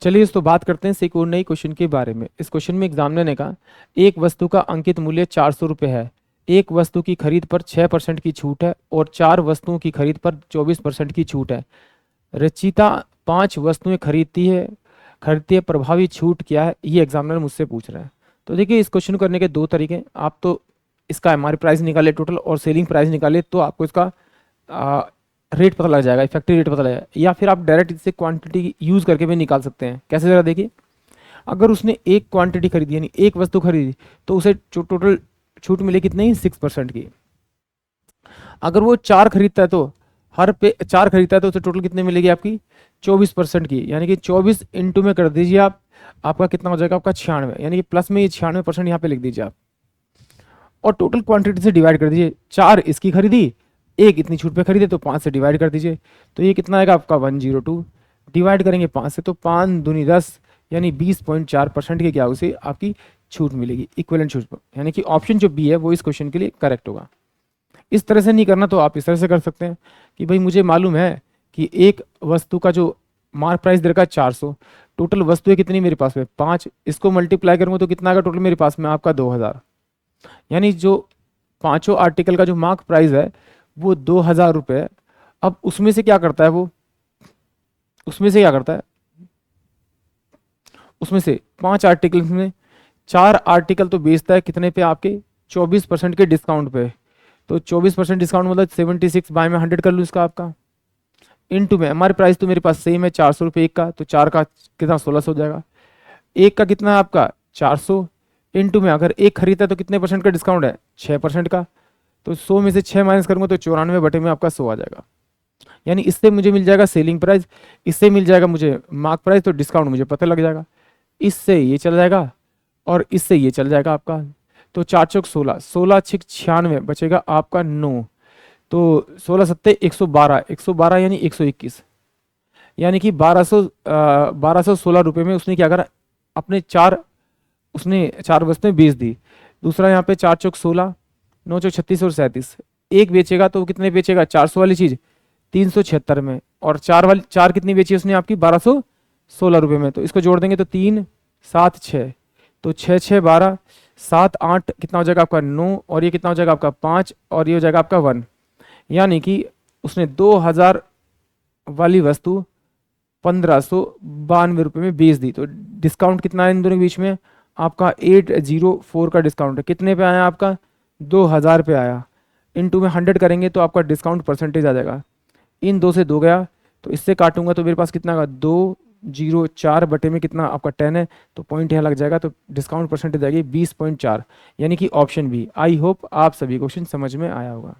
चलिए इस तो बात करते हैं एक और नई क्वेश्चन के बारे में। इस क्वेश्चन में एग्जामिनर ने कहा एक वस्तु का अंकित मूल्य 400 रुपये है, एक वस्तु की खरीद पर 6% की छूट है और 4 वस्तुओं की खरीद पर 24% की छूट है। रचिता 5 वस्तुएं खरीदती है, प्रभावी छूट क्या है, ये एग्जामिनर मुझसे पूछ रहा है। तो देखिए इस क्वेश्चन को करने के दो तरीके हैं। आप तो इसका एमआरपी प्राइस निकाले टोटल और सेलिंग प्राइस निकाले तो आपको इसका रेट पता लग जाएगा, इफेक्टिव रेट पता लग जाएगा। या फिर आप डायरेक्ट इससे क्वांटिटी यूज करके भी निकाल सकते हैं। कैसे जरा देखिए, अगर उसने एक क्वांटिटी खरीदी यानी एक वस्तु खरीदी तो उसे टोटल छूट मिले कितनी, 6% की। अगर वो 4 खरीदता है तो हर पे 4 खरीदता है तो उसे टोटल कितने मिलेगी आपकी, 24% की। यानी कि 24 इंटू में कर दीजिए आप, आपका कितना हो जाएगा, आपका 96, यानी कि प्लस में ये 96% यहाँ पे लिख दीजिए आप। और टोटल क्वांटिटी से डिवाइड कर दीजिए, 4 इसकी खरीदी, एक इतनी छूट पे खरीदे तो 5 से डिवाइड कर दीजिए। तो ये कितना आएगा आपका 102, डिवाइड करेंगे 5 से तो 5 दूनी 10, यानी 20.4% की क्या उसे आपकी छूट मिलेगी, इक्विवेलेंट छूट पर। यानी कि ऑप्शन जो बी है वो इस क्वेश्चन के लिए करेक्ट होगा। इस तरह से नहीं करना तो आप इस तरह से कर सकते हैं कि भाई मुझे मालूम है कि एक वस्तु का जो मार्क प्राइस दे रखा है 400, टोटल वस्तुएं कितनी मेरे पास में 5, इसको मल्टीप्लाई करूंगा तो कितना आएगा टोटल मेरे पास में आपका 2000। यानी जो पांचों आर्टिकल का जो मार्क प्राइस है वो 2000 रुपये है। अब उसमें से क्या करता है वो, उसमें से क्या करता है, उसमें से 5 आर्टिकल में 4 आर्टिकल तो बेचता है कितने पे, आपके 24% के डिस्काउंट पे। तो 24% डिस्काउंट मतलब 76 बाय में 100 कर लूँ इसका आपका, इनटू में हमारे प्राइस तो मेरे पास सेम है 400 रुपये एक का, तो 4 का कितना 1600 हो जाएगा। एक का कितना है आपका 400, इनटू में अगर एक खरीदता है तो कितने परसेंट का डिस्काउंट है, 6% का। तो 100 में से 6 माइनस करूंगा तो 94 बटे में आपका 100 आ जाएगा। यानी इससे मुझे मिल जाएगा सेलिंग प्राइस, इससे मिल जाएगा मुझे मार्क प्राइस, तो डिस्काउंट मुझे पता लग जाएगा। इससे ये चल जाएगा और इससे ये चल जाएगा आपका। तो 4 चौक 16, 16 6 96 बचेगा आपका 9। तो 16 सत्ते 112, 112 यानी 121, यानी कि 1216 रुपये में उसने क्या करा, अपने 4 उसने 4 वस्तुएं बेच दी। दूसरा यहाँ पे 4 चौक 16, 9 चौक 36 और 37, एक बेचेगा तो कितने बेचेगा, 400 वाली चीज 376 में, और 4 कितनी बेची उसने आपकी 1216 रुपये में। तो इसको जोड़ देंगे तो 3 7 6, तो 6 6 12, 7 8 कितना हो जाएगा आपका 9, और ये कितना हो जाएगा आपका 5, और ये हो जाएगा आपका 1। यानी कि उसने 2000 वाली वस्तु 1592 रुपये में बेच दी। तो डिस्काउंट कितना है इन दोनों के बीच में, आपका 804 का डिस्काउंट है। कितने पे आया आपका, 2000 पे आया। इनटू में 100 करेंगे तो आपका डिस्काउंट परसेंटेज आ जाएगा। इन दो से दो गया तो इससे काटूंगा तो मेरे पास कितना आएगा, 204 बटे में कितना आपका 10 है, तो पॉइंट यहाँ लग जाएगा। तो डिस्काउंट परसेंटेज आएगी 20.4, यानी कि ऑप्शन बी। आई होप आप सभी क्वेश्चन समझ में आया होगा।